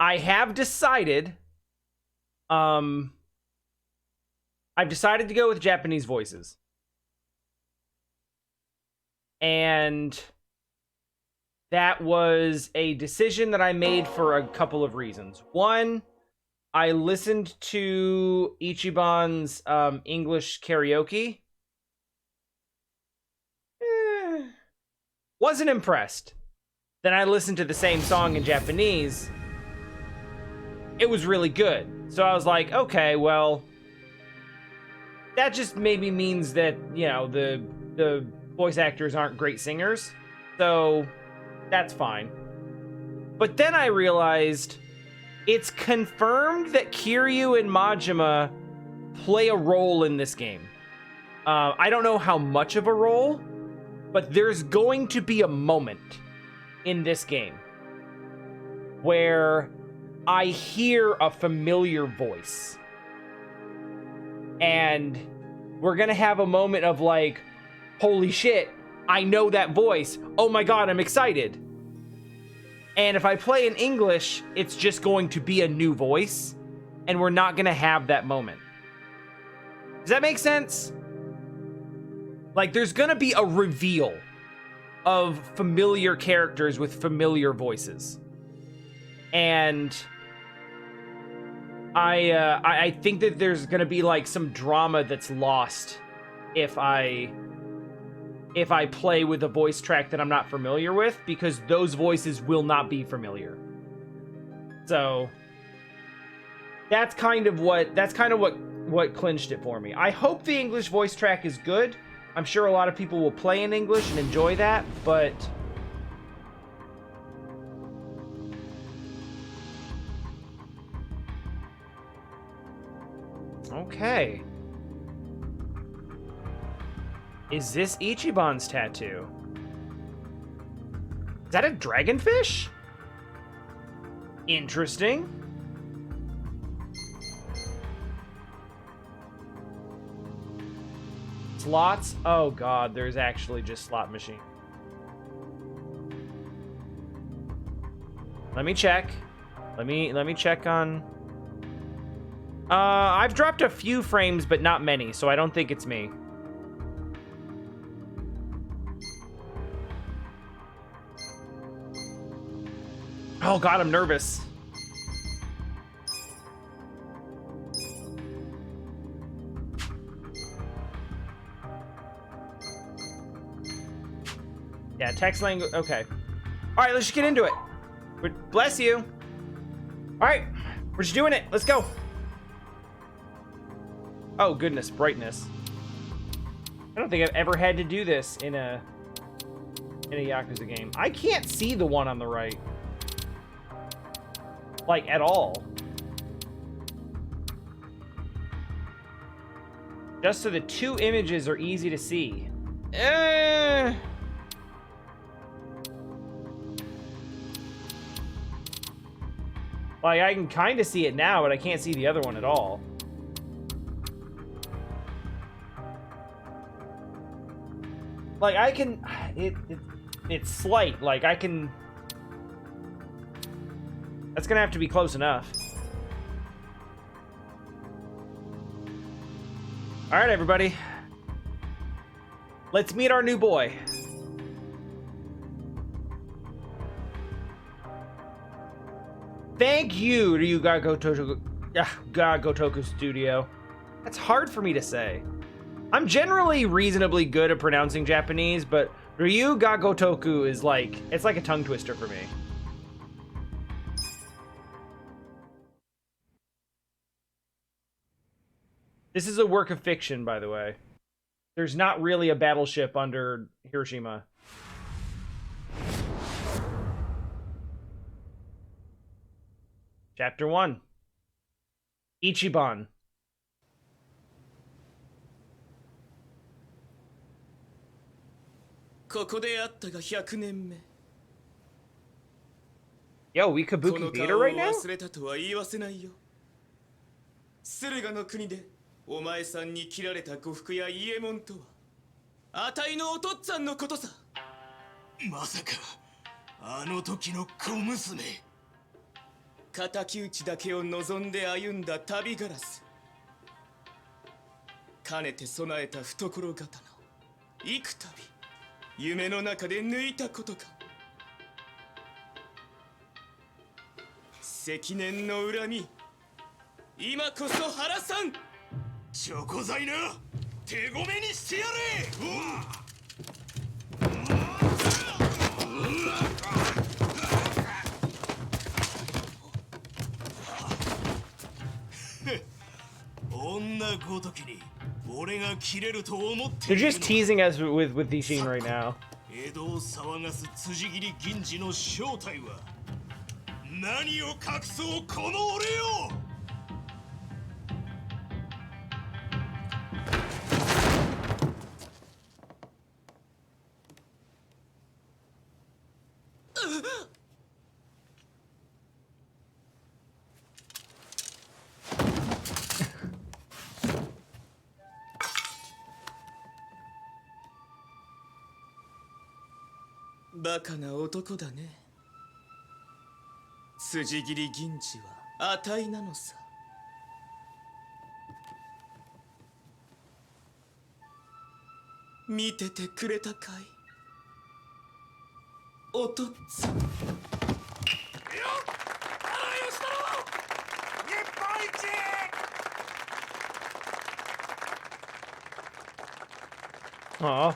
I have decided, I've decided to go with Japanese voices. And that was a decision that I made for a couple of reasons. One, I listened to Ichiban's English karaoke. Wasn't impressed. Then I listened to the same song in Japanese. It was really good. So I was like, okay, well, that just maybe means that, you know, the voice actors aren't great singers. So that's fine. But then I realized it's confirmed that Kiryu and Majima play a role in this game. I don't know how much of a role, but there's going to be a moment in this game where I hear a familiar voice. And we're gonna have a moment of like, holy shit, I know that voice. Oh my god, I'm excited. And if I play in English, it's just going to be a new voice, and we're not gonna have that moment. Does that make sense? Like, there's gonna be a reveal of familiar characters with familiar voices. And I think that there's gonna be like some drama that's lost if I play with a voice track that I'm not familiar with, because those voices will not be familiar. So that's kind of what clinched it for me. I hope the English voice track is good. I'm sure a lot of people will play in English and enjoy that, but okay. Is this Ichiban's tattoo? Is that a dragonfish? Interesting. Slots? Oh god, there's actually just slot machine. Let me check. Let me check on... I've dropped a few frames, but not many, so I don't think it's me. Oh god, I'm nervous. Yeah, text language. Okay. All right, let's just get into it. Bless you. All right, we're just doing it. Let's go. Oh goodness, brightness. I don't think I've ever had to do this in a Yakuza game. I can't see the one on the right, like, at all. Just so the two images are easy to see. Like, I can kind of see it now, but I can't see the other one at all. Like, I can... It's slight. Like, I can... That's gonna have to be close enough. Alright, everybody. Let's meet our new boy. Thank you to you, Gagotoku Studio. That's hard for me to say. I'm generally reasonably good at pronouncing Japanese, but Ryu Gagotoku is like, it's like a tongue twister for me. This is a work of fiction, by the way. There's not really a battleship under Hiroshima. Chapter 1. Ichiban. Yo, we kabuki theater right now? お前さんに切られた呉服や伊右衛門とはあたいのお父っつぁんのことさ。まさかあの時の小娘。敵討ちだけを望んで歩んだ旅ガラス。かねて備えた懐刀、幾度夢の中で抜いたことか。積年の恨み、今こそ晴らさん。チョコ材な、手ごめにしてやれ。女ごときに俺が切れると思って They're just teasing us with Ishin right now. 江戸を騒がす辻斬り銀次の正体は何を隠そうこの俺よ。バカな男だね。筋切り銀次は値なのさ。見ててくれたかい、おとっつぁん。Aw.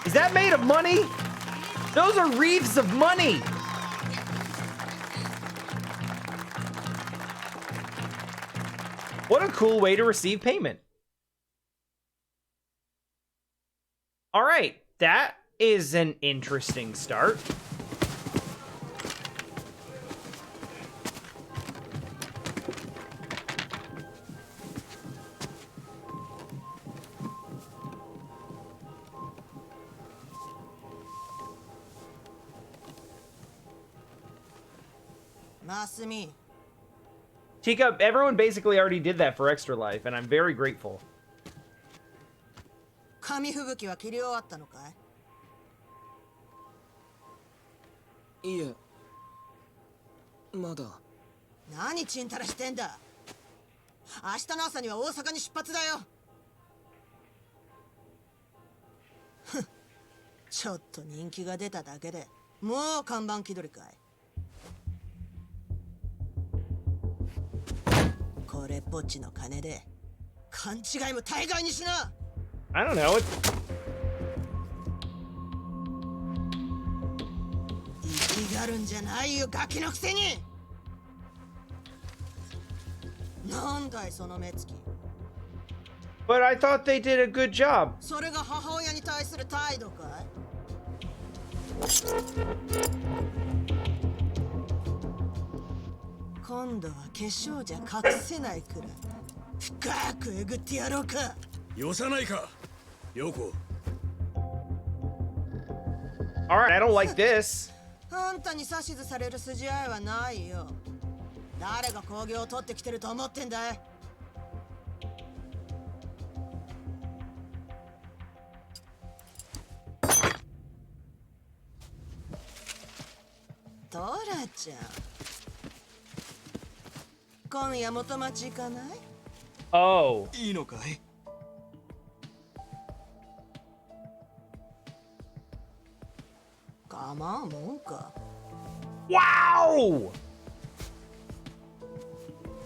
Is that made of money? Those are wreaths of money. What a cool way to receive payment. All right, that is an interesting start. Teacup, everyone basically already did that for Extra Life, and I'm very grateful. 紙吹雪は切り終わったのかい？いえ、まだ。何ちんたらしてんだ。明日の朝には大阪に出発だよ。ふん、ちょっと人気が出ただけでもう看板気取りかい。これっぽっちの金で勘違いも大概にしな。I don't know. 生きがるんじゃないよ、ガキのくせに。なんだいその目つき。But I thought they did a good job. それが母親に対する態度かい？今度は化粧じゃ隠せないくらい深くえぐってやろうか。よさないか、ヨコ。All right, I don't like this. あんたに指図される筋合いはないよ。誰が興行を取ってきてると思ってんだい。トラちゃん、今夜元町行かない？ Oh. いいのかい？構わんもんか。 Wow!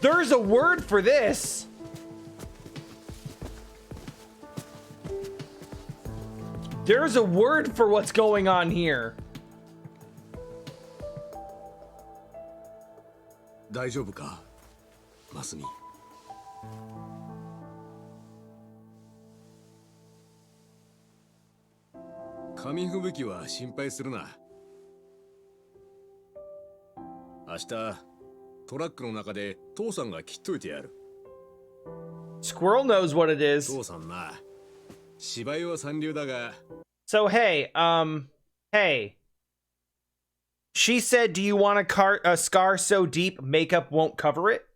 There's a word for this. There's a word for what's going on here. 大丈夫か、マスミ。紙吹雪は心配するな。明日トラックの中で父さんが切っといてやる。 Squirrel knows what it is. 父さんな、芝居は三流だが。 So hey, hey. She said, "Do you want a scar so deep makeup won't cover it?"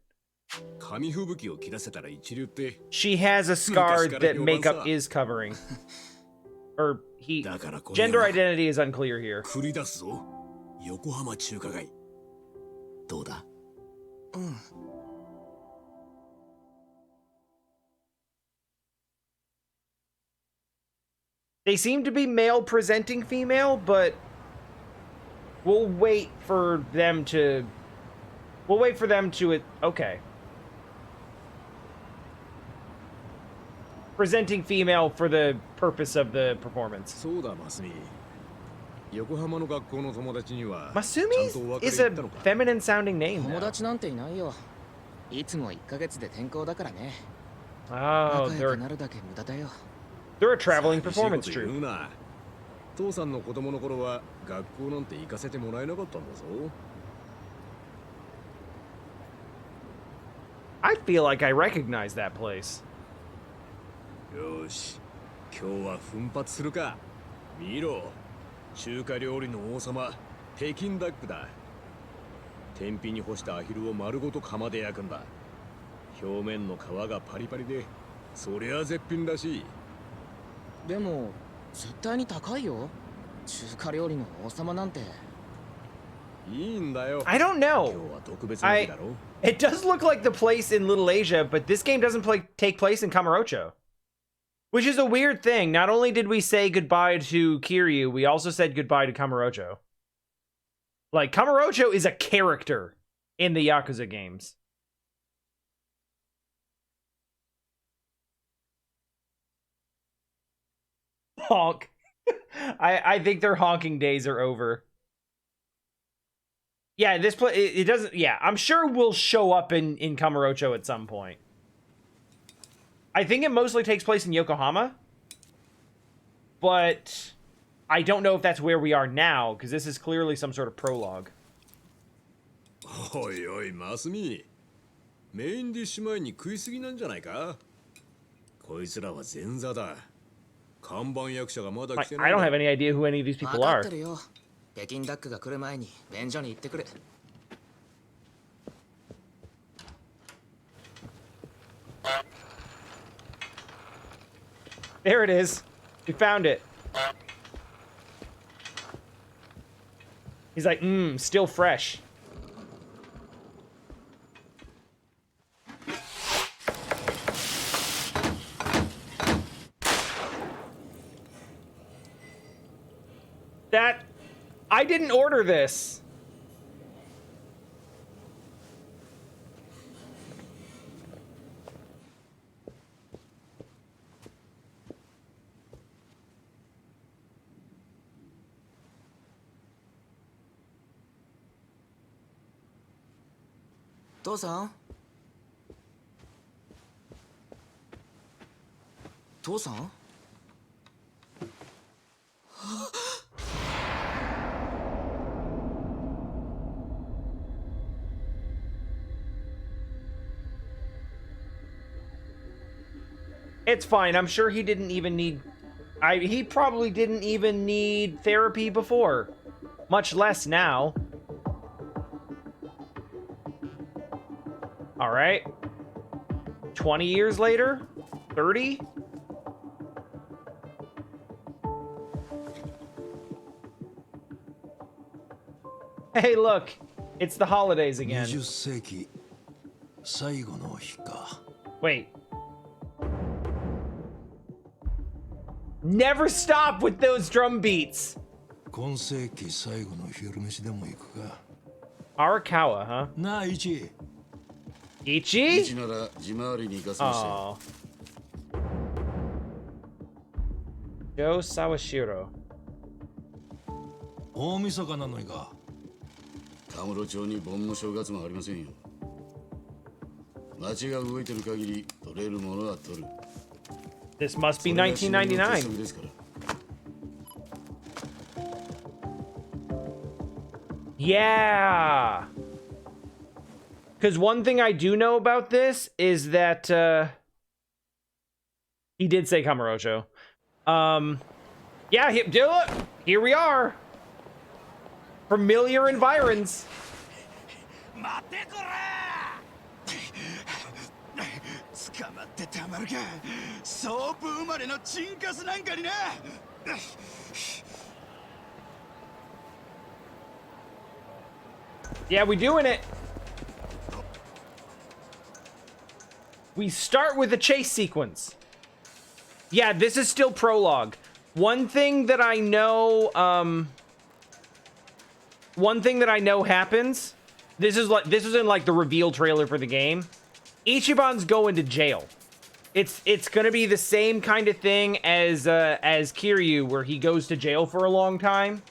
紙吹雪を切らせたら一流って She has a scar that makeup is covering. Or he... だからこれ Gender は identity is unclear here. 繰り出すぞ横浜中華街どうだ They seem to be male presenting female, but we'll wait for them to... We'll wait for them to... Okay. Presenting female for the purpose of the performance. そうだマスミ横浜の学校の友達には Masumi is a feminine sounding name 友 now. 達なんていないよ。いつも1ヶ月で転校だからね。 Oh, 仲良くなるだけ無駄だよ。 they're a traveling 寂しいこと performance 言 troupe. うな父さんの子供の頃は学校なんて行かせてもらえなかったんだぞ I feel like I recognize that place. よし今日は奮発するか見ろ中華料理の王様北京ダックだ天日に干したアヒルを丸ごと釜で焼くんだ表面の皮がパリパリでそりゃ絶品らしいでも絶対に高いよ。中華料理の王様なんて。いいんだよ I don't 今 know. 日は特別な日だろ It does look like the place in Little Asia, but this game doesn't take place in Kamurocho. Which is a weird thing. Not only did we say goodbye to Kiryu, we also said goodbye to Kamurocho. Like, Kamurocho is a character in the Yakuza games. Honk. I think their honking days are over. Yeah, this play it doesn't. Yeah, I'm sure we'll show up in Kamurocho at some point. I think it mostly takes place in Yokohama, but I don't know if that's where we are now because this is clearly some sort of prologue. おいおいマスミメインディッシュ前に食いすぎなんじゃないかこいつらは前座だ看板役者がまだ来てない I don't have any idea who any of these 分 people か are. ってるよ。北京ダックが来る前に便所に行ってくる。There it is. We found it. He's like, still fresh. That... I didn't order this. "父さん?父さん?" It's fine. I'm sure he didn't even need... he probably didn't even need therapy before. Much less now. Alright. 20 years later? 30? Hey, look. It's the holidays again. 20世紀最後の日か Wait. Never stop with those drum beats. 今世紀最後の昼飯でも行くか Arakawa, huh? なあイチ Ichi? なら地回りに行かせましたよ Oh. Joe Sawashiro. 大晦日なのにか田室町に盆も正月もありませんよ町が動いてる限り取れるものは取る This must be それが死ぬの鉄 1999. 則ですから Yeah. Because one thing I do know about this is that he did say Kamurocho. Yeah, here we are. Familiar environs. 待ってこら捕まってたまるか。ソープ生まれのチンカスなんかにな。Yeah, we doing it. We start with a chase sequence. Yeah, this is still prologue. One thing that I know happens. This is in like the reveal trailer for the game. Ichiban's going to jail. It's gonna be the same kind of thing as Kiryu, where he goes to jail for a long time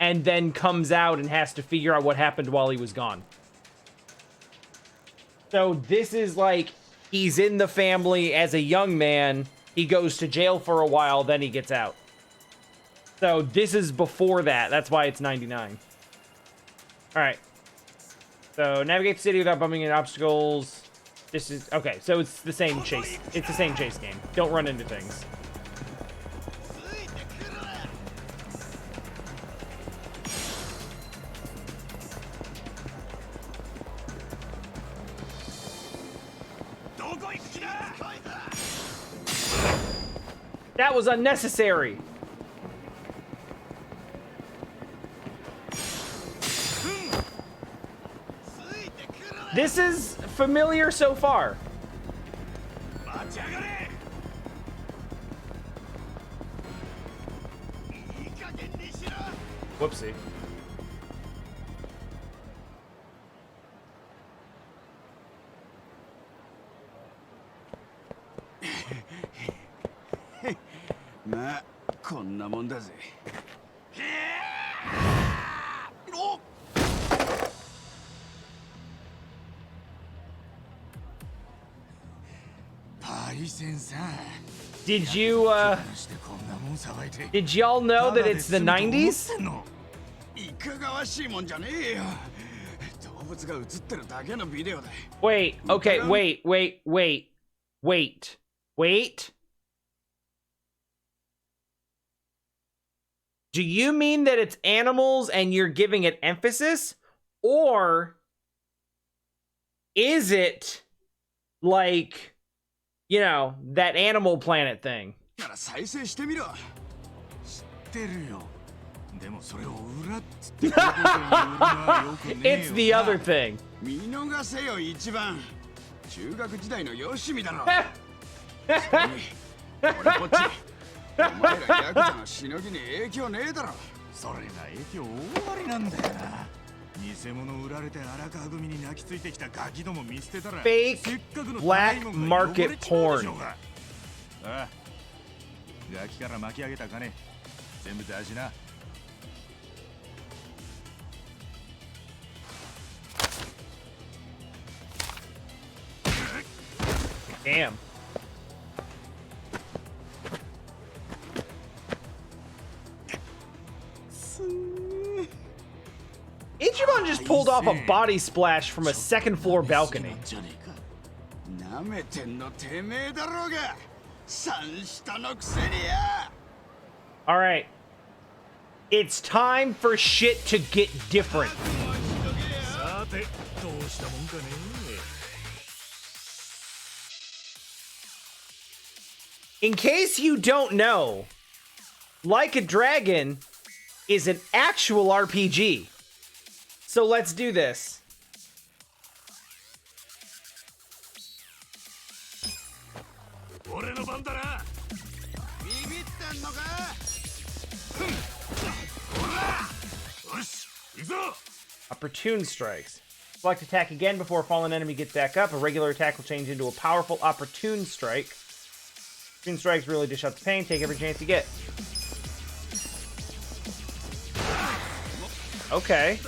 and then comes out and has to figure out what happened while he was gone. So this is like, he's in the family as a young man, he goes to jail for a while, then he gets out. So this is before that, that's why it's 99. Alright. So navigate the city without bumping into obstacles. This is, okay, so it's the same chase. It's the same chase game. Don't run into things. That was unnecessary. This is familiar so far. Whoopsie. Ma, こんなもんだぜ。Did you, did y'all know that it's the 90s? いかがわしいもんじゃねえよ。動物が映ってるだけのビデオだ。Wait, okay, wait. Do you mean that it's animals and you're giving it emphasis? Or is it like, you know, that Animal Planet thing? から再生してみろ。知ってるよ。でもそれを裏っつって。It's the other thing. 見逃せよ一番。中学時代のよしみだろ。俺こっち。お前らヤクザのしのぎに影響ねえだろ。それが影響大ありなんだよな。偽物売られて荒川組に泣きついてきたガキども見捨てたら。Fake black market porn. ああ、ガキから巻き上げた金全部出しな。Damn. Ichiban just pulled off a body splash from a second floor balcony. Alright. It's time for shit to get different. In case you don't know, Like a Dragon is an actual RPG. So let's do this. Opportune strikes. Select attack again before a fallen enemy gets back up. A regular attack will change into a powerful opportune strike. Opportune strikes really dish out the pain. Take every chance you get. Okay.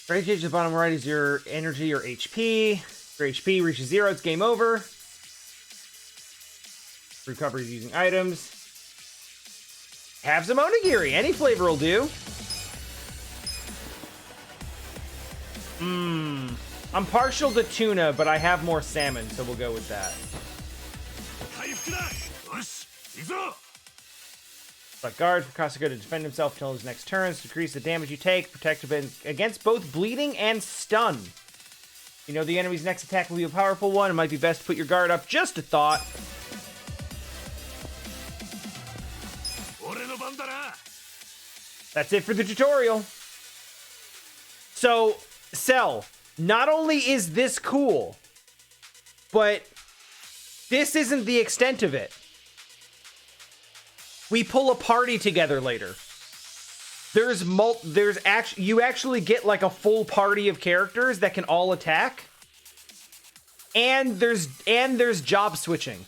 Right gauge at the bottom right is your energy or HP. If your HP reaches 0, it's game over. Recoveries using items. Have some onigiri. Any flavor will do. I'm partial to tuna, but I have more salmon, so we'll go with that. But guard for Kasuga to defend himself until his next turns. Decrease the damage you take. Protect against both bleeding and stun. You know the enemy's next attack will be a powerful one. It might be best to put your guard up. Just a thought. That's it for the tutorial. So, Cell, not only is this cool, but this isn't the extent of it. We pull a party together later. You actually get like a full party of characters that can all attack. And there's job switching.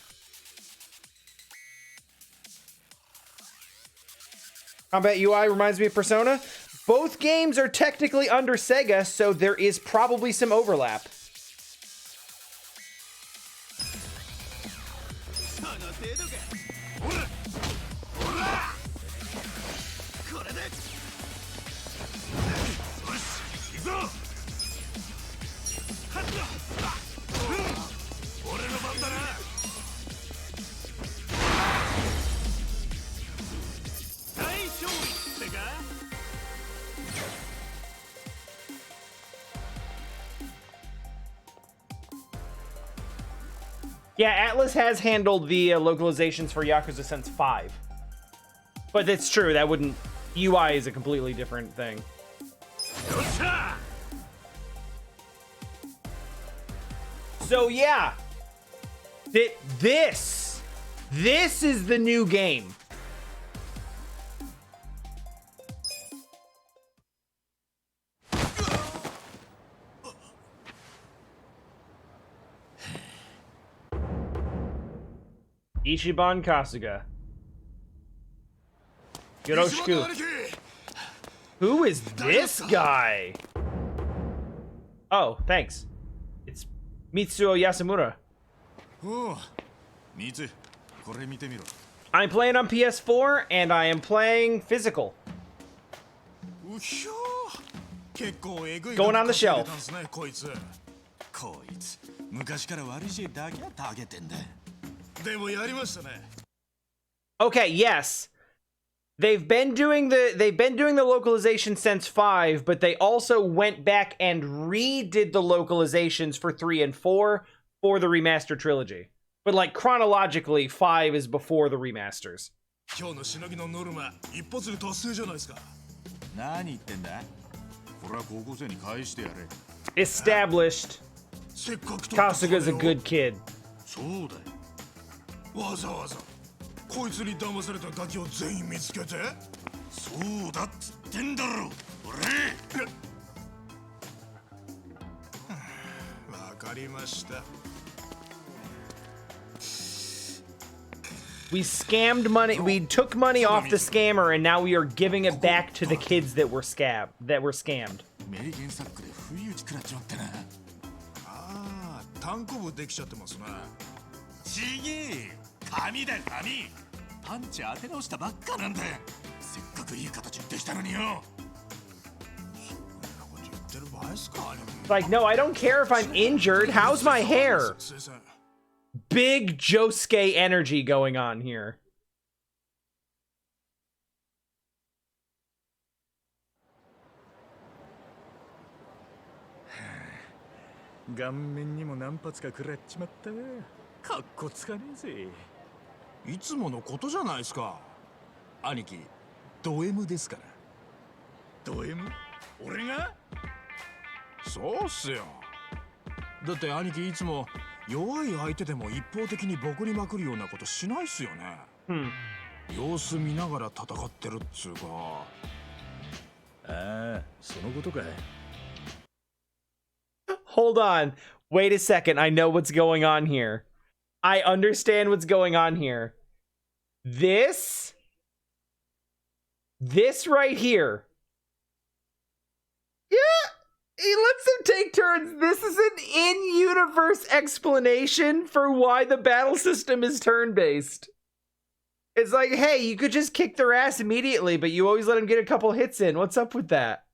Combat UI reminds me of Persona. Both games are technically under Sega, so there is probably some overlap. Yeah, Atlas has handled the localizations for Yakuza since 5. But it's true, that wouldn't... UI is a completely different thing. So yeah, this is the new game. Ichiban Kasuga. Yoroshiku. Who is this guy? Oh, thanks. It's Mitsuo Yasamura. I'm playing on PS4 and I am playing physical. Going on the shelf. Okay, yes. They've been doing the localization since 5, but they also went back and redid the localizations for 3 and 4 for the remaster trilogy. But like chronologically, 5 is before the remasters. Established. Kasuga's a good kid. わざわざこいつに騙されたガキを全員見つけてそうだっつってんだろ俺わかりました We scammed money. We took money off the scammer, and now we are giving it back to the kids that were scammed. メリケンサックで不意打ち食らっちまってなああ単行部できちゃってますなちげえ紙だ紙パンチ当て直したばっかなんだせっかくいい形できたのによ Like, no, I don't care if I'm injured. How's my hair? Big Josuke energy going on here. Hold on. Wait a second. I know what's going on here. I understand what's going on here. This right here. Yeah, he lets them take turns. This is an in-universe explanation for why the battle system is turn-based. It's like, hey, you could just kick their ass immediately, but you always let them get a couple hits in. What's up with that?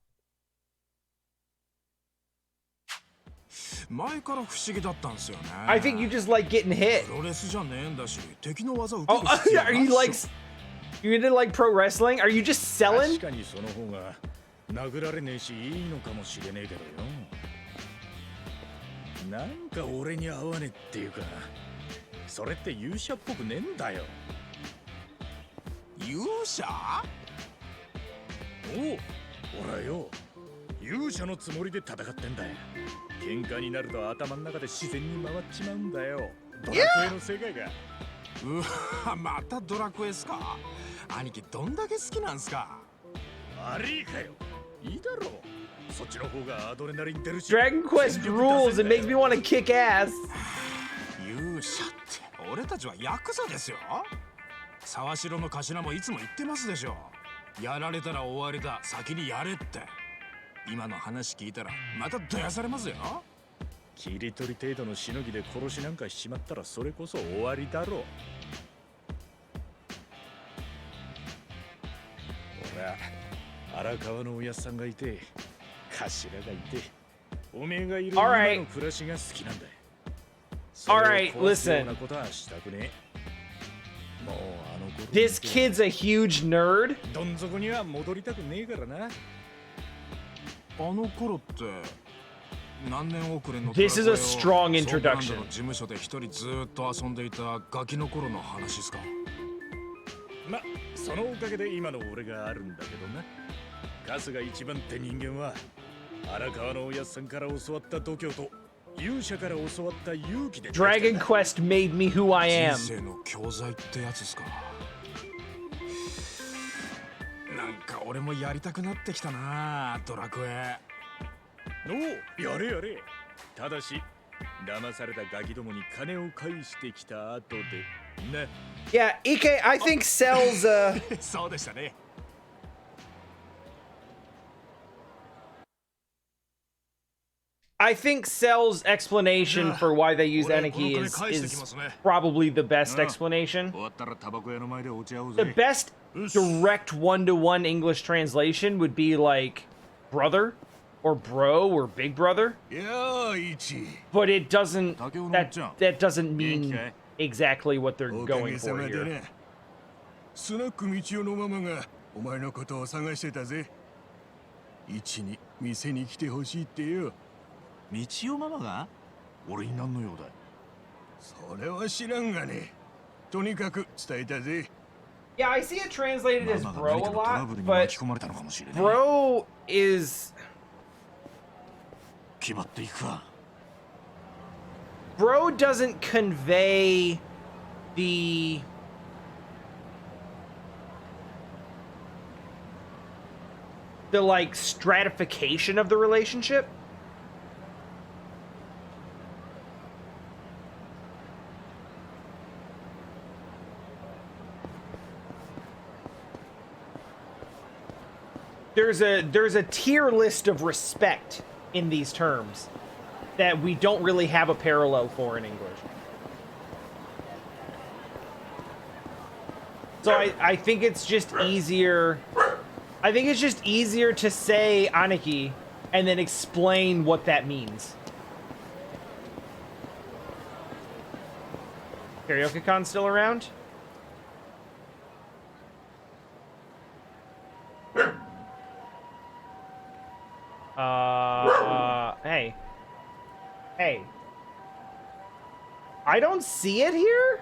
I think you just like getting hit. Oh, are you like... You into like pro wrestling? Are you just selling? 確かにその方が殴られねえしいいのかもしれねえけどよ。なんか俺に合わねえっていうか、それって勇者っぽくねえんだよ。勇者？おう、俺はよ、勇者のつもりで戦ってんだよ。喧嘩になると頭の中で自然に回っちまうんだよ。ドラクエの世界が。うわ、またドラクエっすか。兄貴どんだけ好きなんすか。悪いかよ。いいだろう。そっちの方がアドレナリン出るし。 Dragon Quest rules. It makes me want to kick ass. 勇者って俺たちはヤクザですよ。沢城の頭もいつも言ってますでしょ。やられたら終わりだ、先にやれって。今の話聞いたらまたどやされますよ。切り取り程度のしのぎで殺しなんかしちまったらそれこそ終わりだろう。俺は荒川のおやっさんがいて、頭がいて、おめえがいる今の暮らしが好きなんだ。Alright, listen. This kid's a huge nerd. どん底には戻りたくねえからな。あの頃って何年遅れの This is a strong introduction. 事務所で一人ずっと遊んでいたガキの頃の話ですか。ま、そのおかげで今の俺があるんだけどな。春日一番って人間は荒川のおやっさんから教わった度胸と勇者から教わった勇気で。 Dragon Quest made me who I am. 人生の教材ってやつですか。なんか俺もやりたくなってきたな、ドラクエ。おう、やれやれ。ただし騙されたガキどもに金を返してきた後でな。 Yeah, Ike, I think sells. そうでしたね。I think Cell's explanation for why they use Anarchy is probably the best explanation. The best direct one-to-one English translation would be like brother or bro or big brother. But it doesn't, that doesn't mean exactly what they're going for here. スナック道夫のママがお前のことを探してたぜ。一に店に来てほしいってよ。道夫ママが俺に何の用だ。それは知らんがね。とにかく伝えたぜ。Yeah, I see it translated as bro a lot, but bro is... 決まっていくか。 Bro doesn't convey the... like stratification of the relationship. There's a tier list of respect in these terms that we don't really have a parallel for in English. So I think it's just easier. I think it's just easier to say Aniki and then explain what that means. Karaoke-con still around? Hey. Hey. I don't see it here?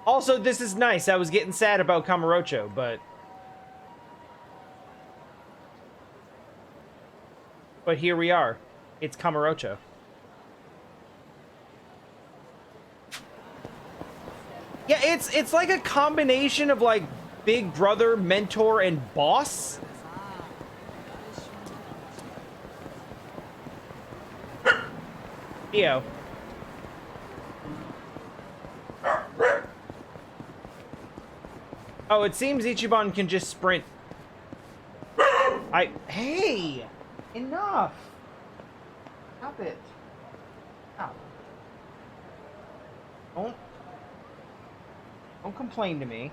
Also, this is nice. I was getting sad about Kamurocho, but here we are. It's Kamurocho. Yeah, it's like a combination of like big brother, mentor, and boss. Theo. Oh, it seems Ichiban can just sprint. Hey! Enough! Stop it. Stop. Don't complain to me.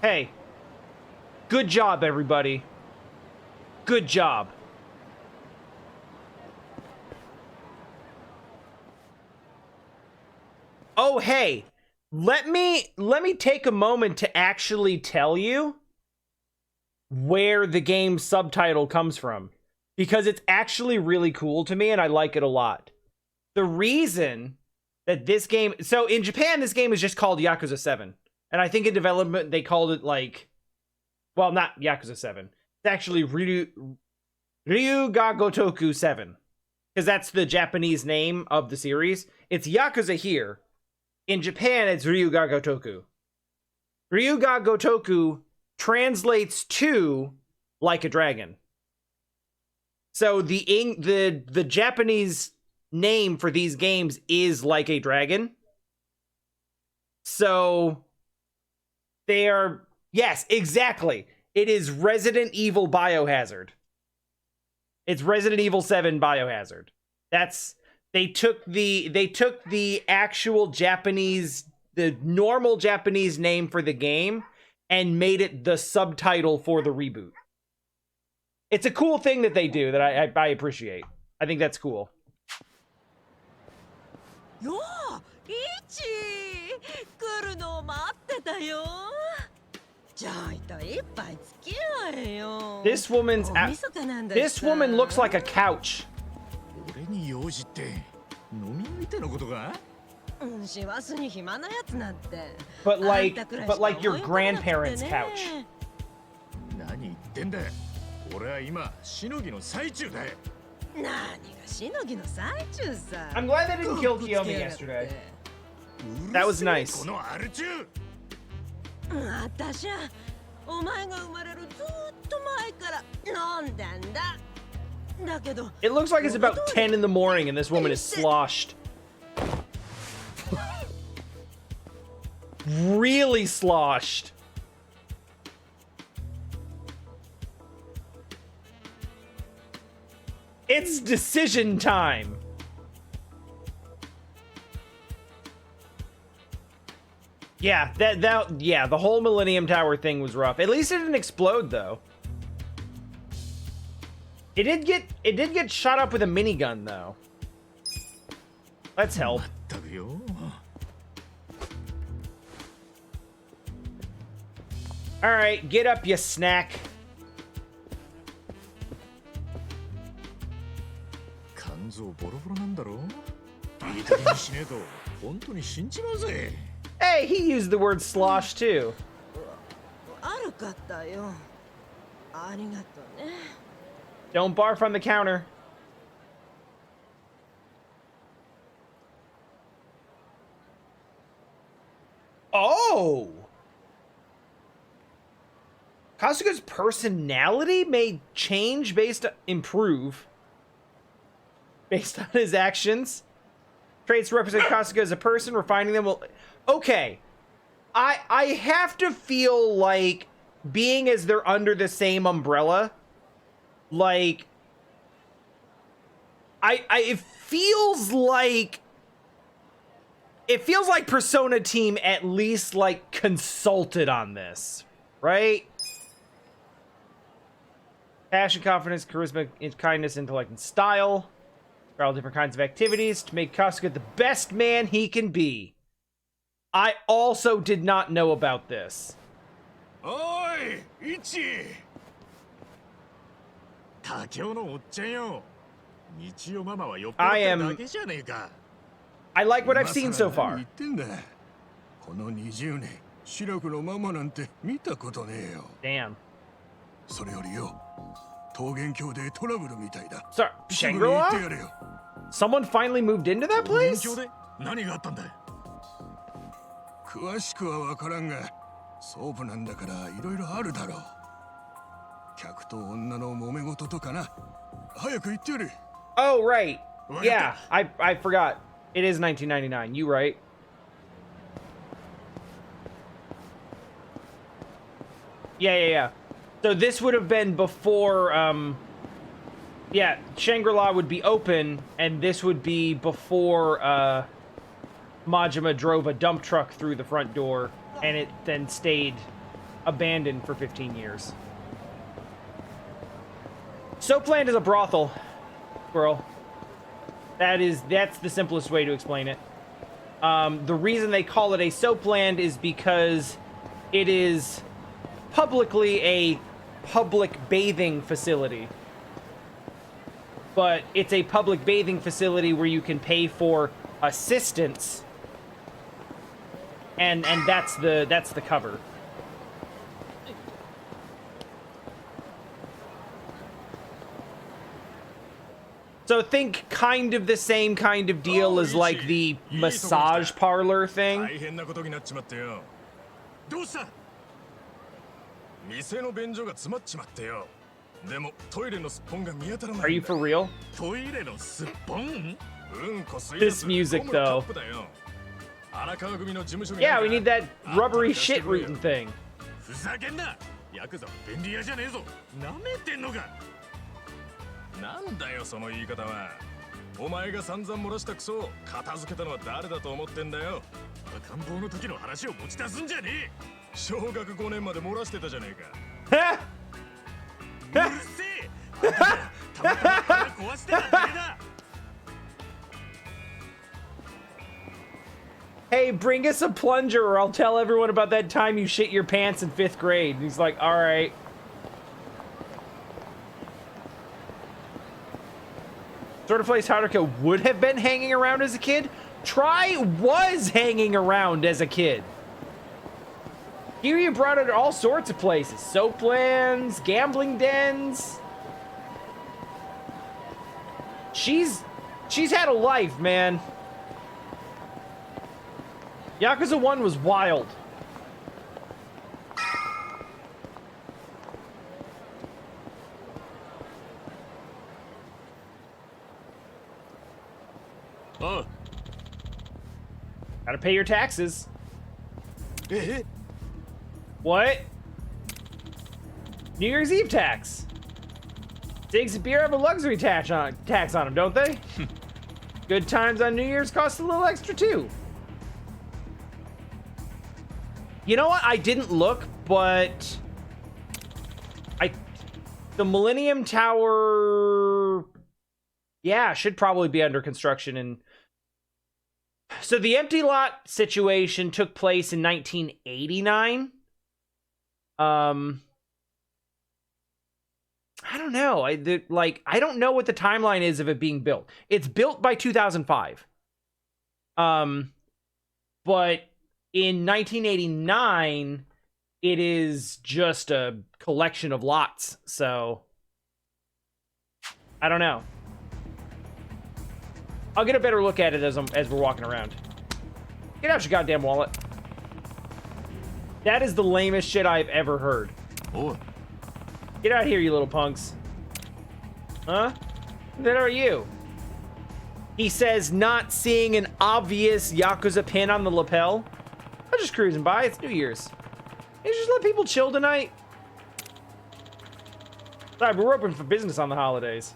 Hey. Good job, everybody. Good job. hey, let me take a moment to actually tell you where the game's subtitle comes from, because it's actually really cool to me and I like it a lot. The reason that this game, so in Japan this game is just called Yakuza 7, and I think in development they called it like, well, not Yakuza 7, it's actually Ryu ga Gotoku 7, because that's the Japanese name of the series. It's Yakuza here. In Japan, it's Ryu ga Gotoku. Ryu ga Gotoku translates to like a dragon. So the Japanese name for these games is like a dragon. So they are, yes, exactly. It is Resident Evil Biohazard. It's Resident Evil 7 Biohazard. They took the actual Japanese, the normal Japanese name for the game and made it the subtitle for the reboot. It's a cool thing that they do that I appreciate. I think that's cool. Yo, Ichi! 来るの待ってたよ。ちょいと一杯付き合えよ。This woman looks like a couch. 俺に用事って飲み相手のことか？師走に暇なやつなんて。But like your grandparents' couch. 何言ってんだ。俺は今しのぎの最中だよ。何がしのぎの最中さ。I'm glad they didn't kill Kiyomi yesterday. That was nice. このアル中。私はお前が生まれるずっと前から飲んでんだ。だけど。It looks like it's about 10 in the morning and this woman is sloshed. Really sloshed. It's decision time. Yeah, yeah, the whole Millennium Tower thing was rough. At least it didn't explode though. It did get shot up with a minigun though. Let's help. All right, get up, you snack. 肝臓ボロボロなんだろ？いい加減にしねえと本当に死んじまうぜ。Hey, he used the word slosh too. 悪かったよ。ありがとね。Don't barf on the counter. Oh! Kasuga's personality may change improve based on his actions. Traits represent Kasuga as a person, refining them will... Okay. I have to feel like being as they're under the same umbrella, like... it feels like Persona Team at least like consulted on this, right? Passion, confidence, charisma, kindness, intellect, and style. For all different kinds of activities to make Kasuga the best man he can be. I also did not know about this. Oi, Ichi! Takeo no occhan yo. Michio mama wa yoppatta dake ja ne ka. I like what I've seen so far. この20年、白くのママなんて見たことねえよ。Damn. それよりよ、桃源郷でトラブルみたいだ。Sorry, Shangri-La? Someone finally moved into that place? 桃源郷で何があったんだい？詳しくはわからんが、ソープなんだからいろいろあるだろう。客と女の揉め事とかな。早く言ってやれ。Oh, right. Yeah, I forgot. It is 1999. You right. Yeah. So this would have been before, yeah, Shangri-La would be open, and this would be before, Majima drove a dump truck through the front door, and it then stayed abandoned for 15 years. Soapland is a brothel, squirrel. That's the simplest way to explain it. The reason they call it a soapland is because it is publicly a public bathing facility. But it's a public bathing facility where you can pay for assistance. And that's the cover. So think kind of the same kind of deal as like the massage parlor thing. 大変なことになっちまってよ。どうした？店の便所が詰まっちまってよ。でもトイレのすっぽんが見当たらない。 Are you for real? トイレのすっぽん？うんこ吸い This music though. Yeah, we need that rubbery shit rooting thing. ふざけんな。ヤクザ便利屋じゃねえぞ。なめてんのか。なんだよその言い方は。お前が散々漏らしたクソを片付けたのは誰だと思ってんだよ。赤ん坊の時の話を持ち出すんじゃねえ。小学5年まで漏らしてたじゃねえか。うるせえ。たまたま腹壊してただけだ。Hey, bring us a plunger or I'll tell everyone about that time you shit your pants in 5th grade. And he's like, all right. Sort of place Haruka would have been hanging around as a kid. Try was hanging around as a kid. Kiryu brought her to all sorts of places. Soaplands, gambling dens. She's had a life, man. Yakuza 1 was wild. Gotta pay your taxes. What? New Year's Eve tax. Steaks and beer have a luxury tax on them, don't they? Good times on New Year's cost a little extra too. You know what? I didn't look, but the Millennium Tower, yeah, should probably be under construction. And so the empty lot situation took place in 1989. I don't know. I don't know what the timeline is of it being built. It's built by 2005. But in 1989, it is just a collection of lots. So I don't know. I'll get a better look at it as we're walking around. Get out your goddamn wallet. That is the lamest shit I've ever heard. Oh. Get out of here, you little punks. Huh? That are you? He says, not seeing an obvious Yakuza pin on the lapel. I'm just cruising by. It's New Year's. You just let people chill tonight. Sorry, we're open for business on the holidays.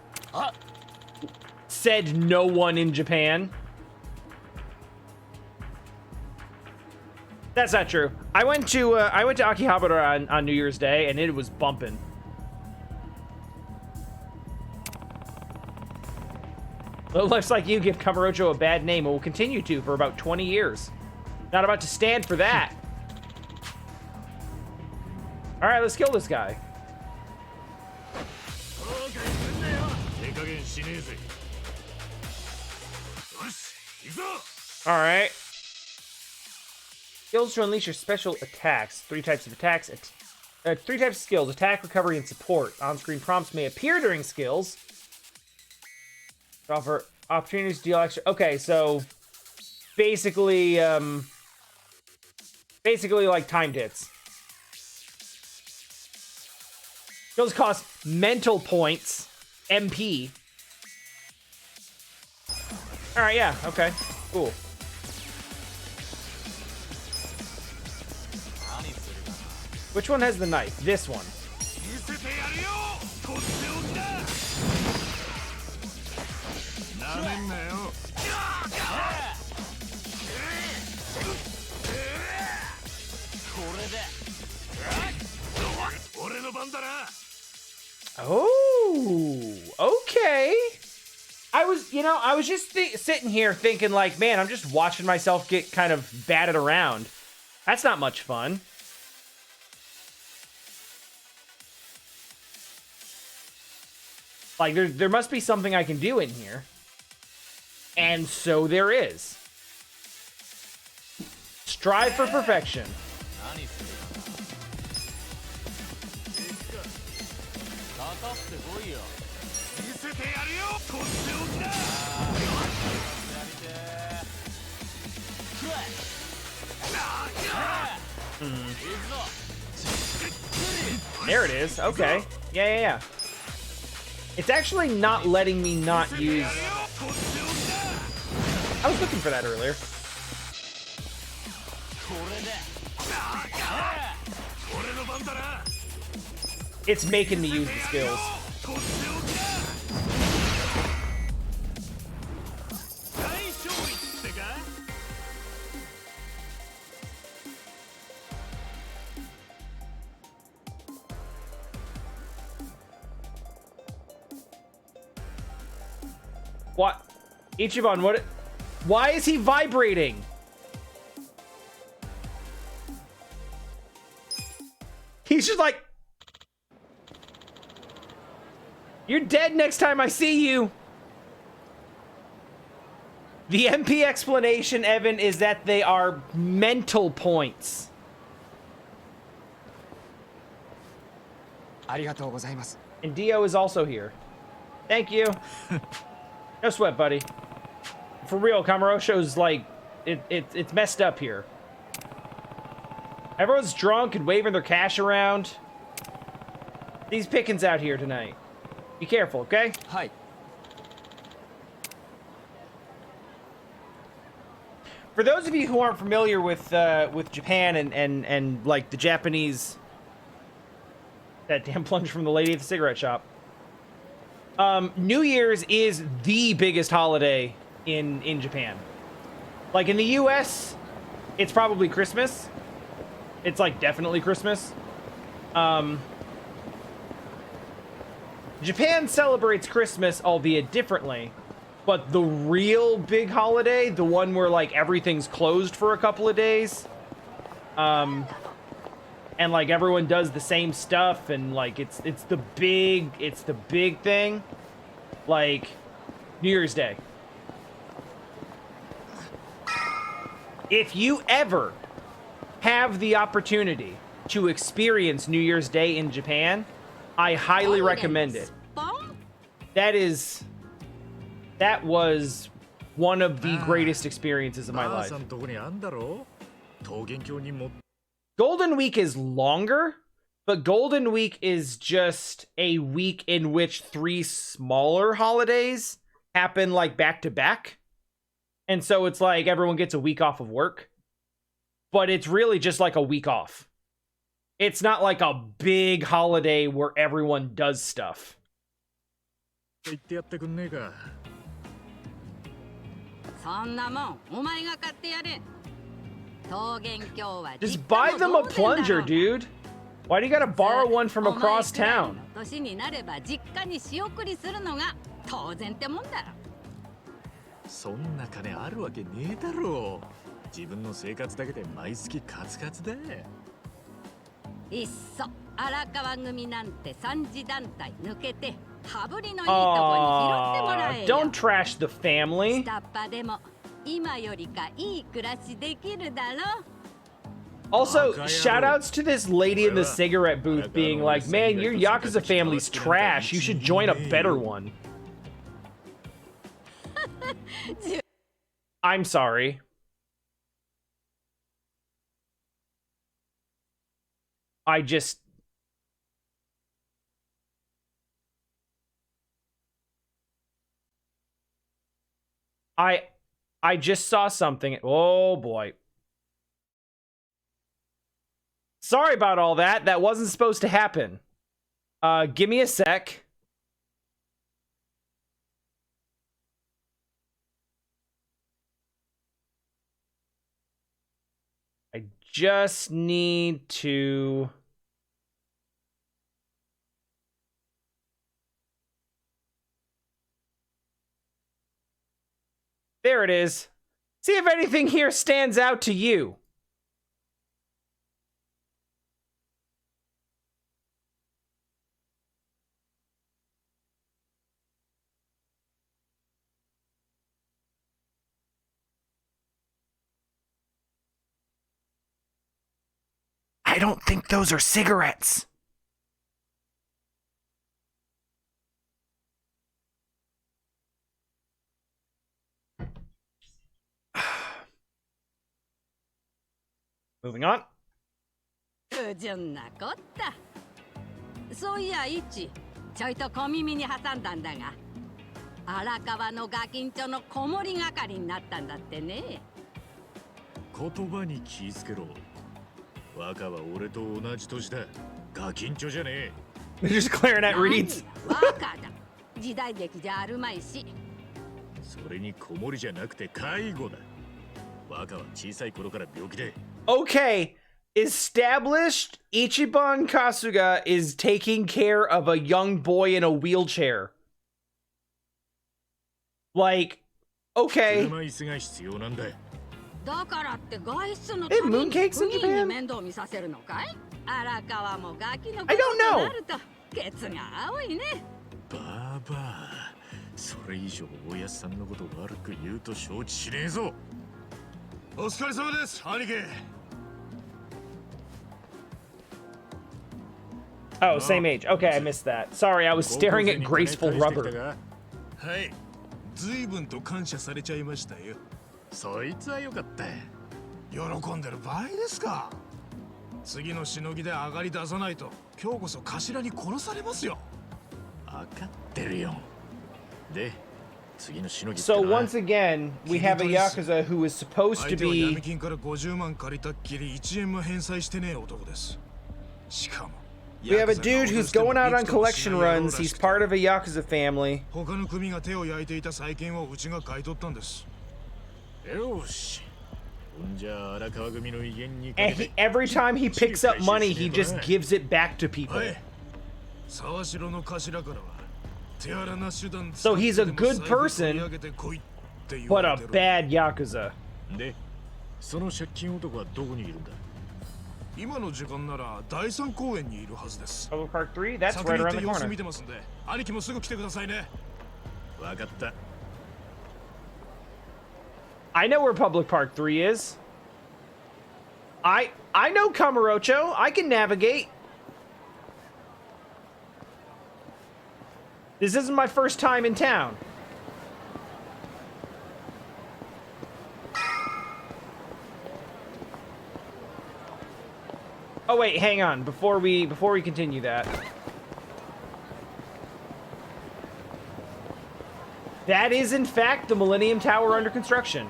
Said no one in Japan. That's not true. I went to Akihabara on New Year's Day, and it was bumping. It looks like you give Kamurocho a bad name and will continue to for about 20 years. Not about to stand for that. All right, let's kill this guy. All right. Skills to unleash your special attacks. 3 types of attacks. 3 types of skills: attack, recovery, and support. On-screen prompts may appear during skills. Offer opportunities to deal extra. Okay, so basically like timed hits. Skills cost mental points, MP. All right, yeah, okay, cool. Which one has the knife? This one. Oh, okay. You know, I was just sitting here thinking like, man, I'm just watching myself get kind of batted around. That's not much fun. Like, there must be something I can do in here. And so there is. Strive for perfection. There it is. Okay. Yeah. It's actually not letting me not use... I was looking for that earlier. It's making me use the skills. What? Ichiban, what? Why is he vibrating? He's just like... You're dead next time I see you. The MP explanation, Evan, is that they are mental points. And Dio is also here. Thank you. No sweat, buddy. For real, Kamurocho's like, it's messed up here. Everyone's drunk and waving their cash around. These pickings out here tonight. Be careful, okay? Hi. For those of you who aren't familiar with Japan and like the Japanese, that damn plunge from the lady at the cigarette shop. New Year's is the biggest holiday in Japan. Like in the US, it's probably Christmas. It's like definitely Christmas. Japan celebrates Christmas, albeit differently. But the real big holiday, the one where like everything's closed for a couple of days, and like everyone does the same stuff, and like it's the big thing, like New Year's Day. If you ever have the opportunity to experience New Year's Day in Japan, I highly recommend it. That was one of the greatest experiences of my life. Golden Week is longer, but Golden Week is just a week in which 3 smaller holidays happen like back to back. And so it's like everyone gets a week off of work, but it's really just like a week off. It's not like a big holiday where everyone does stuff. Just buy them a plunger, dude. Why do you gotta borrow one from across town? Don't trash the family. Also, shoutouts to this lady in the cigarette booth being like, man, your Yakuza family's trash. You should join a better one. I'm sorry. I just... I just saw something. Oh boy. Sorry about all that. That wasn't supposed to happen. Give me a sec. I just need to... There it is. See if anything here stands out to you. I don't think those are cigarettes. Moving on. 不純なこった。そういやイチ、ちょいと小耳に挟んだんだが、荒川のガキンチョの子守係になったんだってね。言葉に気ぃつけろ。若は俺と同じ年だ。ガキンチョじゃねえ。Just clarinet reads. 若だ。時代劇じゃあるまいし。それに子守じゃなくて介護だ。若は小さい頃から病気で。Okay, established Ichiban Kasuga is taking care of a young boy in a wheelchair. Like, okay. 車椅子が必要なんだ。だからって外出のためにmooncakes in 海 Japan? に面倒見させるのかい？荒川もガキの I 子 don't と know. なるとケツが青いね。バーバー、それ以上おやっさんのこと悪く言うと承知しねえぞ。お疲れ様です、兄貴。Oh, same age. Okay, I missed that. Sorry, I was staring at graceful rubber. はい、随分と感謝されちゃいましたよ。そいつはよかった。喜んでる場合ですか。次のしのぎで上がり出さないと今日こそ頭に殺されますよ。分かってるよ。で、次のしのぎってな。 So once again, we have a Yakuza who is supposed to 相手は be... 闇金から50万借りたっきり1円も返済してねえ男です。しかも We have a dude who's going out on collection runs. He's part of a Yakuza family. 他の組が手を焼いていた債権をうちが買い取ったんです。よし。And every time he picks up money, he just gives it back to people. So he's a good person, but a bad Yakuza. その借金男はどこにいるんだ。今の時間なら第三公園にいるはずです。 Public Park 3? That's right around the 様子 corner. 見てますんで、兄貴もすぐ来てくださいね。わかった。 I know where Public Park 3 is. I know Kamurocho. I can navigate. This isn't my first time in town. Oh wait, hang on. Before we continue that. That is in fact the Millennium Tower under construction.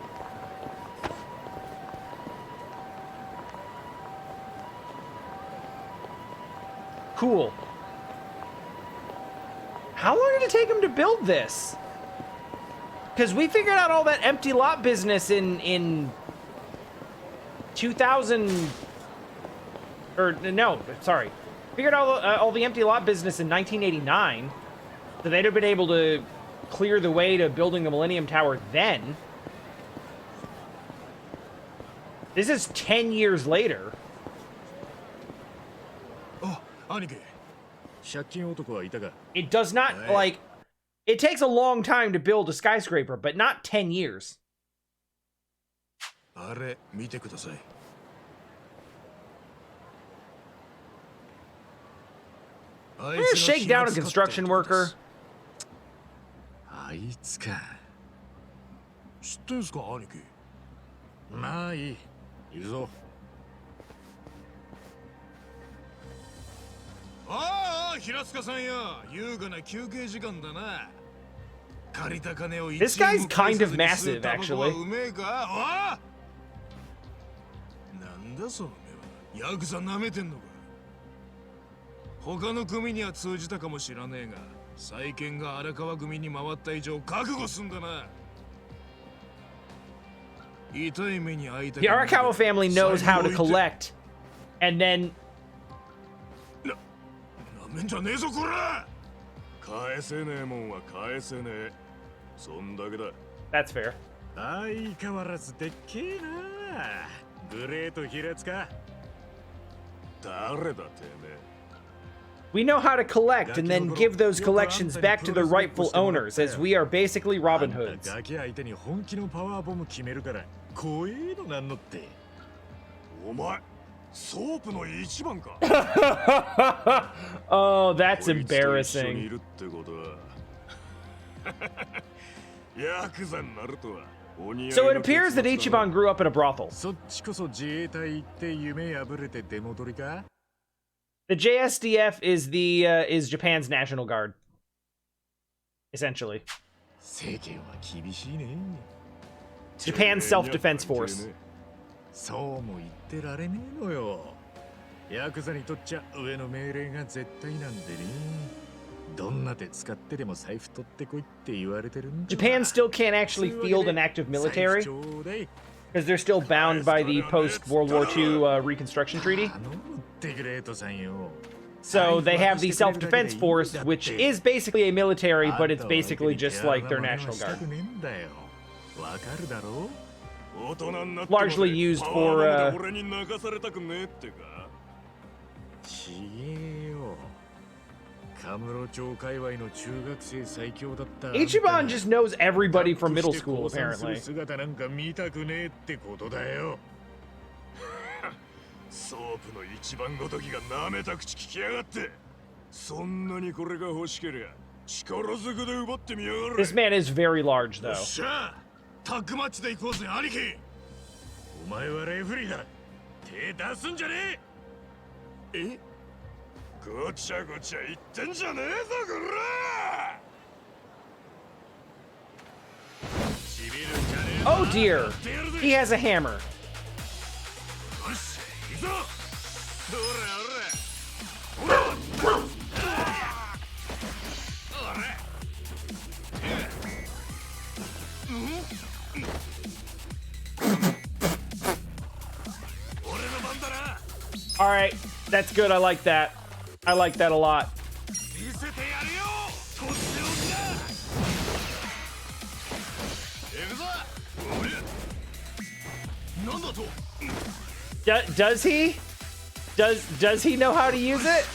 Cool. How long did it take him to build this? Because we figured out all that empty lot business in 2000... Or, no, sorry. Figured out all the empty lot business in 1989. So they'd have been able to clear the way to building the Millennium Tower then. This is 10 years later. It does not, like, it takes a long time to build a skyscraper, but not 10 years. We're gonna shake down a construction worker. あいつか。知ってんすか、兄貴。まあいい。行くぞ。ああ、平塚さんや。優雅な休憩時間だな。借りた金を This guy's kind of massive, actually. うめえか。なんだその目は。ヤクザ舐めてんのか。他の組には通じたかもしらねえが。債権が荒川組に回った以上覚悟すんだな。痛い目に遭いたくない。 The Arakawa family knows how to collect, and then なめんじゃねえぞこら。返せねえもんは返せねえ。そんだけだ。That's fair. 相変わらずでっけえな。グレート平塚。誰だてめえ。We know how to collect and then give those collections back to their rightful owners, as we are basically Robin Hoods. ガキ相手に本気のパワーボム決めるから怖えのなんのって。お前ソープの一番か。Oh, that's embarrassing. いるってことはヤクザになるとは。So it appears that Ichiban grew up in a brothel. そっちこそ自衛隊行って夢破れて出戻りか。The JSDF is is Japan's National Guard, essentially. 世間は厳しいね。 Japan's self-defense force. そうも言ってられねえのよ。ヤクザにとっちゃ上の命令が絶対なんでね。どんな手使ってでも財布取ってこいって言われてるんだ。 Japan still can't actually field an active military because they're still bound by the post-World War II Reconstruction Treaty. So they have the self-defense force, which is basically a military, but it's basically just like their National Guard. Largely used for Ichiban just knows everybody from middle school, apparently. ソープの一番ごときが舐めた口聞きやがって。そんなにこれが欲しけりゃ力ずくで奪ってみやがれ。 This man is very large, though. しゃあ、タッグマッチで行こうぜ、兄貴。お前はレフリーだ。手出すんじゃねえ。え？ごちゃごちゃ言ってんじゃねえぞ、こら。 Oh dear, he has a hammer. All right, that's good. I like that. I like that a lot. Does he? Does he know how to use it?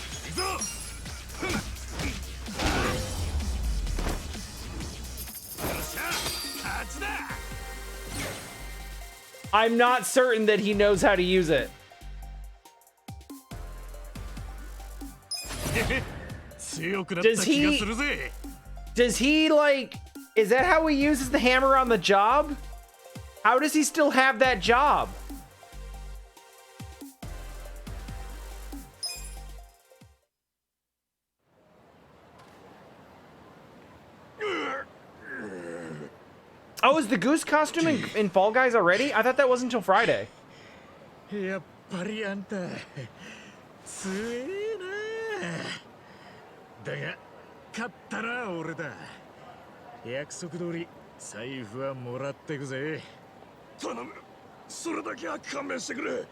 I'm not certain that he knows how to use it. Does he like, is that how he uses the hammer on the job? How does he still have that job? Oh, is the goose costume in Fall Guys already? I thought that wasn't until Friday. やっぱりあんた強えな。だが勝ったら俺だ。約束通り財布はもらってくぜ。頼む。それだけは勘弁してくれ。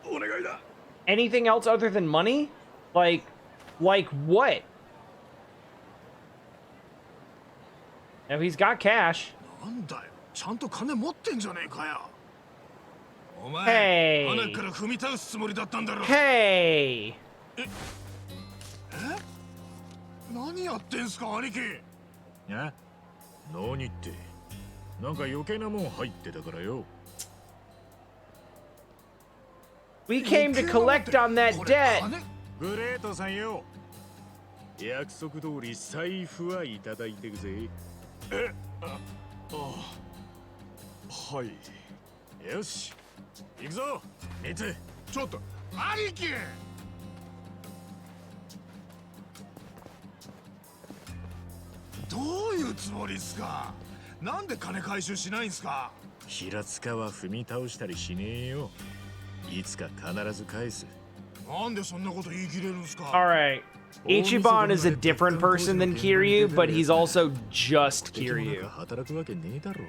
お願いだ。 Anything else other than money? Like what? Now he's got cash. なんだよ、ちゃんと金持ってんじゃねえかよ。お Hey. 前、穴から踏み倒すつもりだったんだろ。 Hey. 何やってんすか、兄貴。あ？何って。なんか余計なもん入ってたからよ。We came to collect on that debt. グレートさんよ。約束通り財布はいただいてくぜ。はい。よし。行くぞ。三つ。ちょっと、兄貴。どういうつもりっすか。なんで金回収しないんすか。平塚は踏み倒したりしねえよ。いつか必ず返す。なんでそんなこと言い切れるんすか。 All right. Ichiban is a different person than Kiryu, but he's also just Kiryu. 働くわけねえだろ。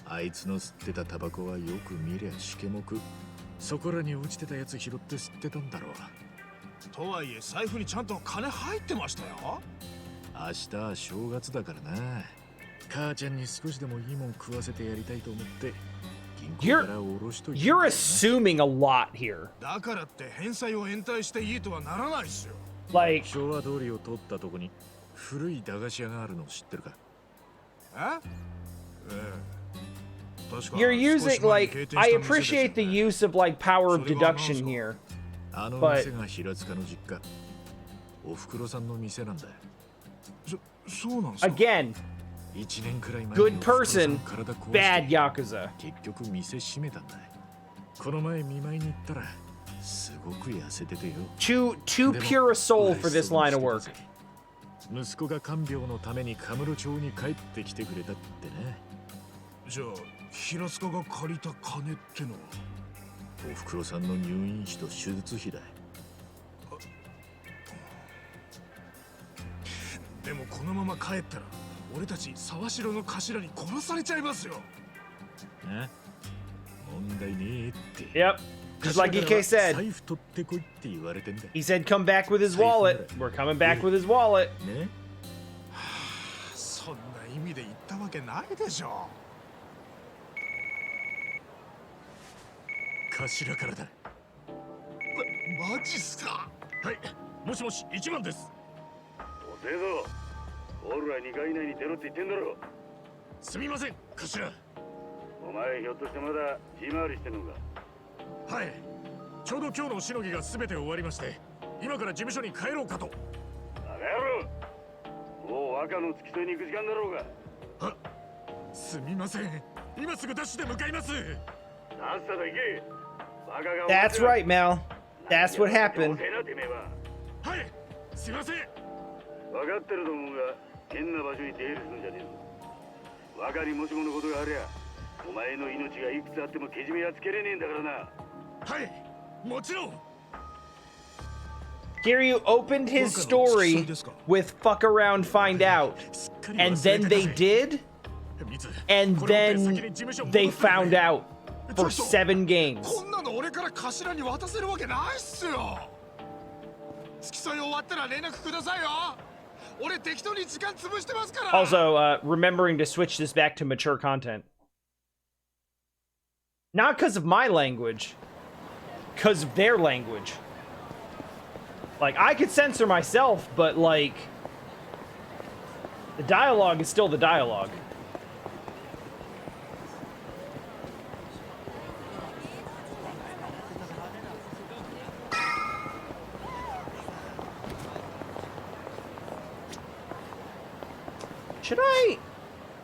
あいつの吸ってたタバコはよく見りゃしけもく。そこらに落ちてたやつ拾って吸ってたんだろう。とはいえ財布にちゃんと金入ってましたよ。明日は正月だからな。母ちゃんに少しでもいいもん食わせてやりたいと思って You're assuming a lot here. だからって返済を延滞していいとはならないっすよ。 Like, 昭和通りを通ったとこに古い駄菓子屋があるの知ってるか？you're using, like, I appreciate the use of, like, power of deduction here. あの店が平塚の実家。おふくろさんの店なんだ。そうなんすか。 Again, 1年くらい前 good person, bad Yakuza. 結局店閉めたんだ。この前見舞いに行ったらすごく痩せててよ。Too pure a soul for this line of work. 息子が看病のためにカムロ町に帰ってきてくれたってね。じゃあ平塚が借りた金ってのは？おふくろさんの入院費と手術費だ。でもこのまま帰ったら俺たち沢城の頭に殺されちゃいますよ。え？問題ねえって。 Yep, just like EK said. 財布取ってこいって言われてんだ。 He said come back with his wallet. We're coming back with his wallet. ね？そんな意味で言ったわけないでしょ。頭からだ。マジっすか？はい、もしもし、一番です。おせえぞ、オールは2回以内に出ろって言ってんだろ。すみません、頭。お前ひょっとしてまだ血回りしてんのか？はい、ちょうど今日のしのぎが全て終わりまして、今から事務所に帰ろうかと。バカ野郎、もう若の付き添いに行く時間だろうが。あ、すみません、今すぐダッシュで向かいます。さっさと行け。バカが。 That's right, Mal. That's what happened. はい、すみません。分かってると思うが、変な場所に出入りするんじゃねえぞ。若にもしものことがありゃ、お前の命がいくつあってもけじめはつけれねえんだからな。はい、もちろん。 Kiryu opened his story with fuck around, find out. And then they did. And then they found out for 7 games. こんなの俺から頭に渡せるわけないっすよ。付き添い終わったら連絡くださいよ。俺適当に時間潰してますから。 Also, remembering to switch this back to mature content. Not because of my language, because of their language. Like, I could censor myself, but, like, the dialogue is still the dialogue.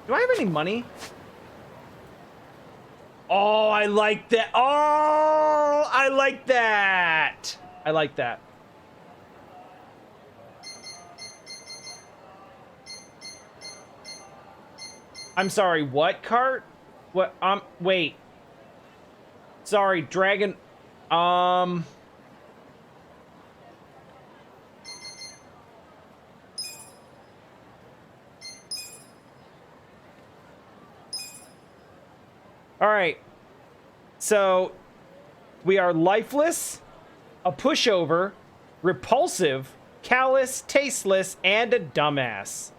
Do I have any money? Oh, I like that. Oh, I like that. I like that. I'm sorry, what cart? What, wait. Sorry, dragon, all right, so we are lifeless, a pushover, repulsive, callous, tasteless, and a dumbass.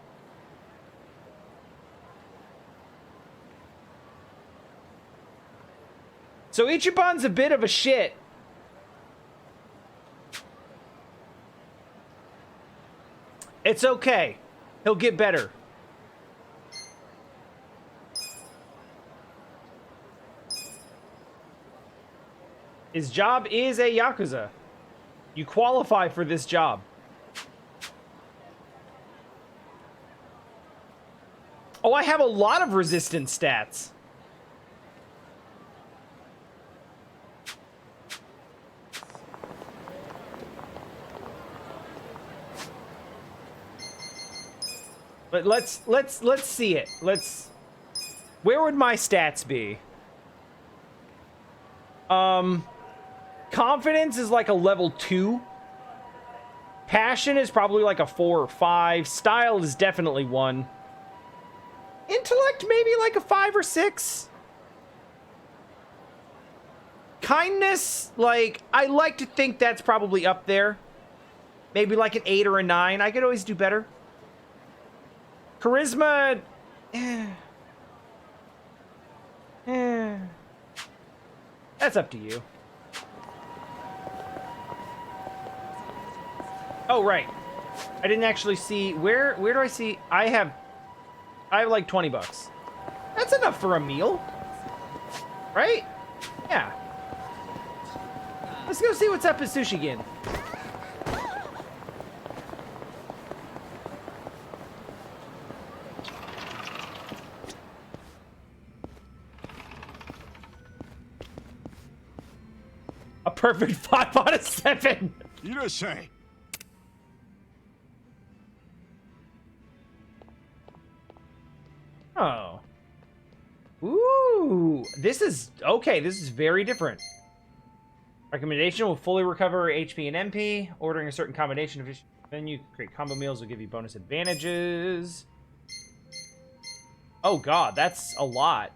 So Ichiban's a bit of a shit. It's okay. He'll get better. His job is a Yakuza. You qualify for this job. Oh, I have a lot of resistance stats. But let's see it. Where would my stats be? Confidence is like a level 2. Passion is probably like a 4 or 5. Style is definitely 1. Intellect maybe like a 5 or 6. Kindness, like, I like to think that's probably up there. Maybe like an 8 or a 9. I could always do better. Charisma, That's up to you. Oh, right. I didn't actually see where do I see I have like 20 bucks. That's enough for a meal. Right? Yeah. Let's go see what's up at Sushigen. A perfect 5 out of 7. いらっしゃい。 Oh. Ooh. This is okay. This is very different. Recommendation will fully recover HP and MP. Ordering a certain combination of menu, create combo meals will give you bonus advantages. Oh god, that's a lot.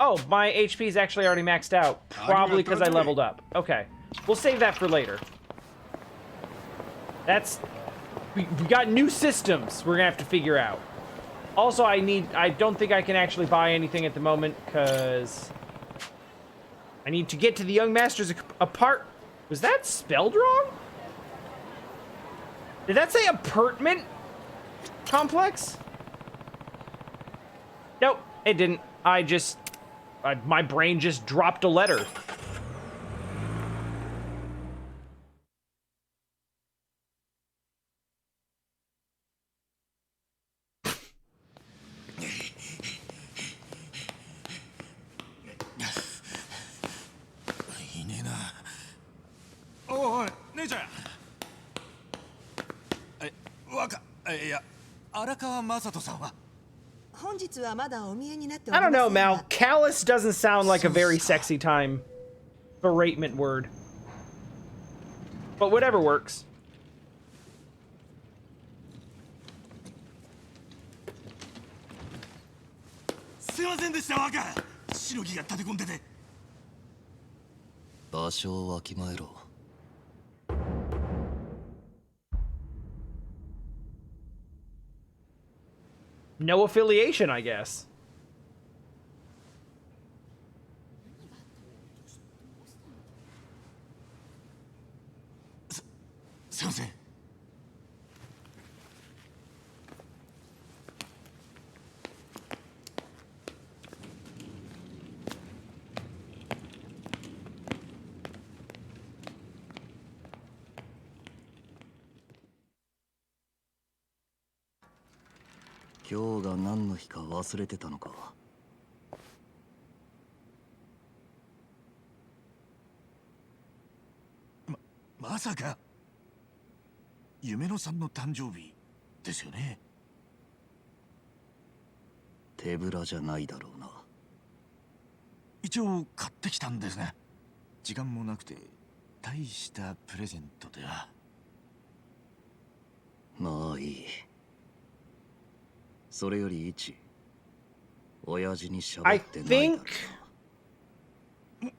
Oh, my HP is actually already maxed out. Probably because I leveled up. Okay. We'll save that for later. That's... We got new systems we're gonna have to figure out. Also, I don't think I can actually buy anything at the moment, because... I need to get to the young master's apart... Was that spelled wrong? Did that say apartment complex? Nope, it didn't. My brain just dropped a letter. I don't know, Mal. Callous doesn't sound like a very sexy time beratement word. But whatever works. すいませんでした、若。しのぎが立て込んでて。場所をわきまえろ。No affiliation, I guess. すいません。今日が何の日か忘れてたのか。まさか夢野さんの誕生日ですよね。手ぶらじゃないだろうな。一応買ってきたんですが、時間もなくて大したプレゼントでは。まあいい。それより一、親父に喋ってないだろうな。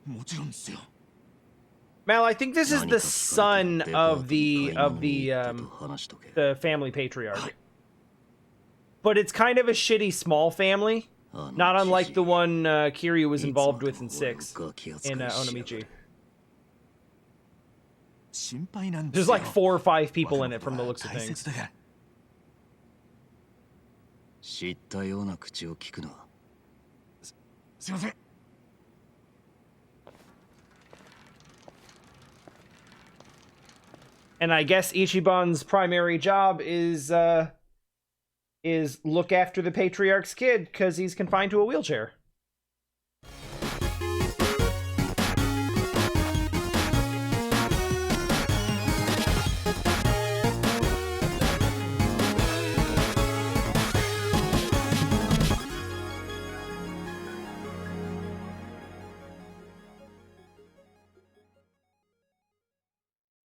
もちろんですよ。Mal, I think this is the son of the family patriarch. But it's kind of a shitty small family, not unlike the one Kiryu was involved with in 6 in Onomichi. There's like 4 or 5 people in it from the looks of things. 知ったような口を聞くな。すいません。 And I guess Ichiban's primary job is look after the patriarch's kid because he's confined to a wheelchair.